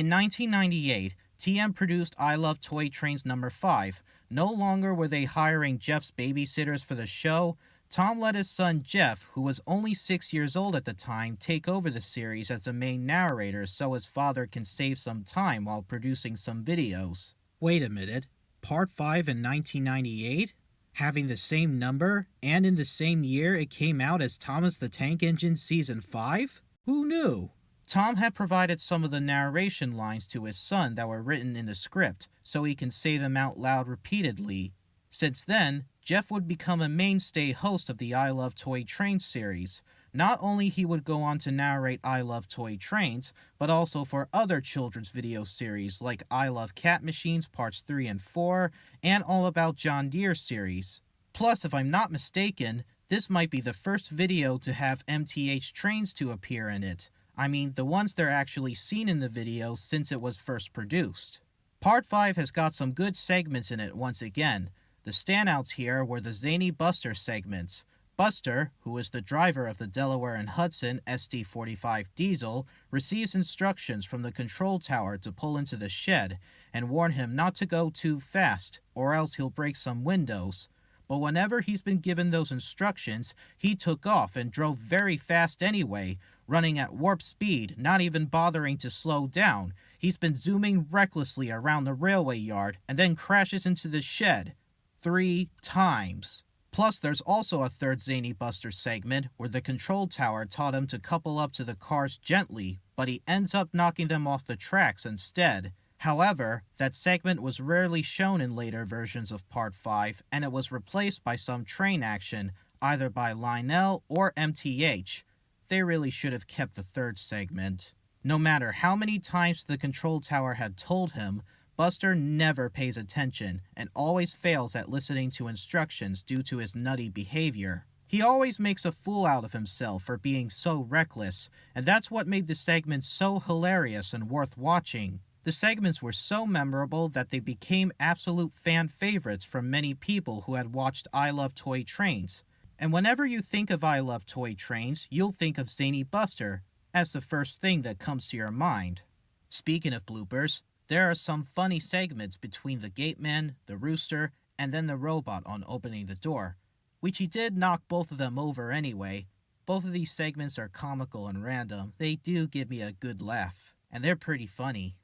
In 1998, TM produced I Love Toy Trains number 5. No longer were they hiring Jeff's babysitters for the show. Tom let his son Jeff, who was only 6 years old at the time, take over the series as the main narrator so his father can save some time while producing some videos. Wait a minute, Part 5 in 1998? Having the same number, and in the same year it came out as Thomas the Tank Engine Season 5? Who knew? Tom had provided some of the narration lines to his son that were written in the script, so he can say them out loud repeatedly. Since then, Jeff would become a mainstay host of the I Love Toy Trains series. Not only he would go on to narrate I Love Toy Trains, but also for other children's video series like I Love Cat Machines Parts 3 and 4, and All About John Deere series. Plus, if I'm not mistaken, this might be the first video to have MTH trains to appear in it. I mean, the ones they're actually seen in the video since it was first produced. Part 5 has got some good segments in it once again. The standouts here were the Zany Buster segments. Buster, who is the driver of the Delaware and Hudson SD45 diesel, receives instructions from the control tower to pull into the shed and warn him not to go too fast, or else he'll break some windows. But whenever he's been given those instructions, he took off and drove very fast anyway, running at warp speed, not even bothering to slow down. He's been zooming recklessly around the railway yard and then crashes into the shed 3 times. Plus, there's also a third Zany Buster segment where the control tower taught him to couple up to the cars gently, but he ends up knocking them off the tracks instead. However, that segment was rarely shown in later versions of Part 5, and it was replaced by some train action, either by Lionel or MTH. They really should have kept the third segment. No matter how many times the control tower had told him, Buster never pays attention and always fails at listening to instructions due to his nutty behavior. He always makes a fool out of himself for being so reckless, and that's what made the segments so hilarious and worth watching. The segments were so memorable that they became absolute fan favorites from many people who had watched I Love Toy Trains. And whenever you think of I Love Toy Trains, you'll think of Zany Buster as the first thing that comes to your mind. Speaking of bloopers, there are some funny segments between the gateman, the rooster, and then the robot on opening the door, which he did knock both of them over anyway. Both of these segments are comical and random. They do give me a good laugh, and they're pretty funny.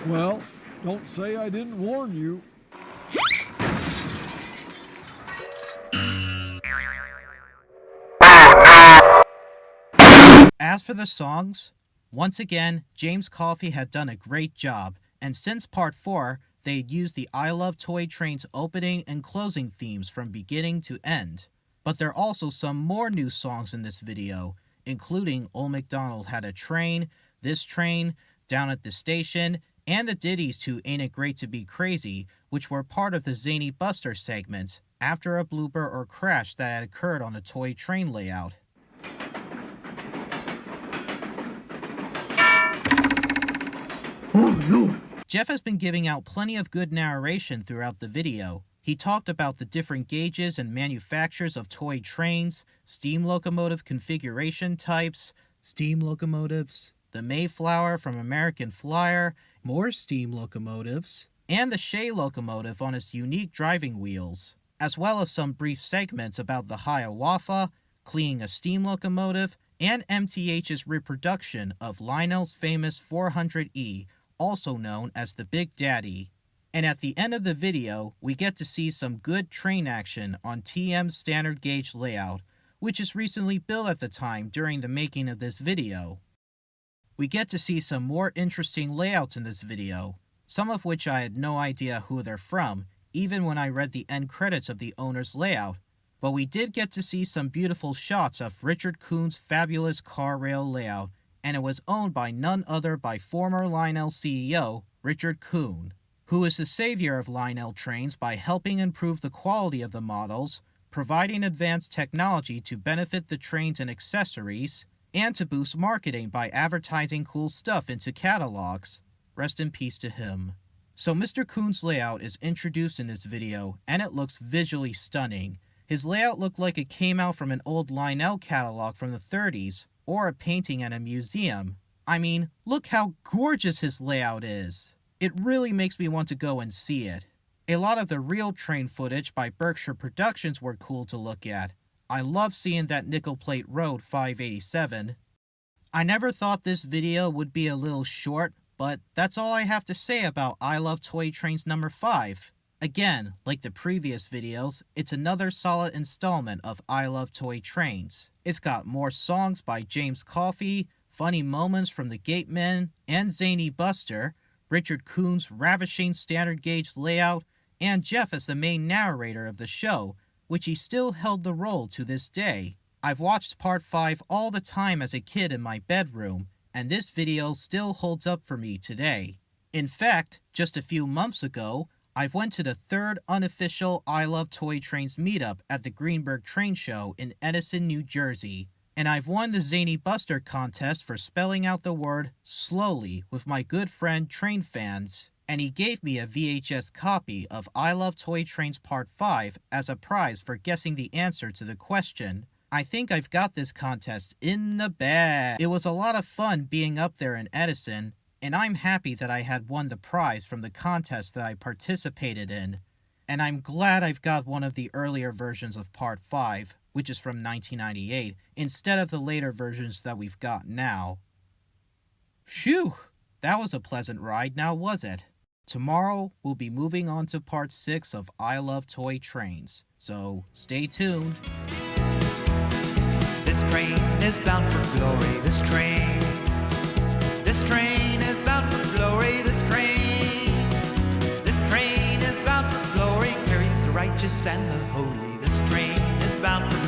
Well, don't say I didn't warn you. As for the songs, once again, James Coffey had done a great job, and since Part 4, they had used the I Love Toy Trains opening and closing themes from beginning to end. But there are also some more new songs in this video, including Old MacDonald Had a Train, This Train, Down at the Station, and the ditties to Ain't It Great to Be Crazy, which were part of the Zany Buster segments after a blooper or crash that had occurred on the toy train layout. Oh no! Jeff has been giving out plenty of good narration throughout the video. He talked about the different gauges and manufacturers of toy trains, steam locomotive configuration types, steam locomotives, the Mayflower from American Flyer, more steam locomotives, and the Shea locomotive on its unique driving wheels, as well as some brief segments about the Hiawatha, cleaning a steam locomotive, and MTH's reproduction of Lionel's famous 400E, also known as the Big Daddy. And at the end of the video, we get to see some good train action on TM's standard gauge layout, which is recently built at the time during the making of this video. We get to see some more interesting layouts in this video, some of which I had no idea who they're from, even when I read the end credits of the owner's layout. But we did get to see some beautiful shots of Richard Kuhn's fabulous car rail layout, and it was owned by none other by former Lionel CEO, Richard Kuhn, who is the savior of Lionel trains by helping improve the quality of the models, providing advanced technology to benefit the trains and accessories, and to boost marketing by advertising cool stuff into catalogs. Rest in peace to him. So Mr. Kuhn's layout is introduced in this video, and it looks visually stunning. His layout looked like it came out from an old Lionel catalog from the 30s, or a painting at a museum. I mean, look how gorgeous his layout is. It really makes me want to go and see it. A lot of the real train footage by Berkshire Productions were cool to look at. I love seeing that nickel plate road 587. I never thought this video would be a little short, but that's all I have to say about I Love Toy Trains number 5. Again, like the previous videos, it's another solid installment of I Love Toy Trains. It's got more songs by James Coffey, funny moments from the Gatemen and Zany Buster, Richard Coon's ravishing standard gauge layout, and Jeff as the main narrator of the show, which he still held the role to this day. I've watched part 5 all the time as a kid in my bedroom, and this video still holds up for me today. In fact, just a few months ago, I went to the 3rd unofficial I Love Toy Trains meetup at the Greenberg Train Show in Edison, New Jersey, and I've won the Zany Buster contest for spelling out the word slowly with my good friend Train Fans, and he gave me a VHS copy of I Love Toy Trains Part 5 as a prize for guessing the answer to the question. I think I've got this contest in the bag. It was a lot of fun being up there in Edison, and I'm happy that I had won the prize from the contest that I participated in. And I'm glad I've got one of the earlier versions of Part 5, which is from 1998, instead of the later versions that we've got now. Phew! That was a pleasant ride, now was it? Tomorrow, we'll be moving on to Part 6 of I Love Toy Trains, so stay tuned. This train is bound for glory, this train. This train is bound for glory, this train. This train is bound for glory, carries the righteous and the holy. This train is bound for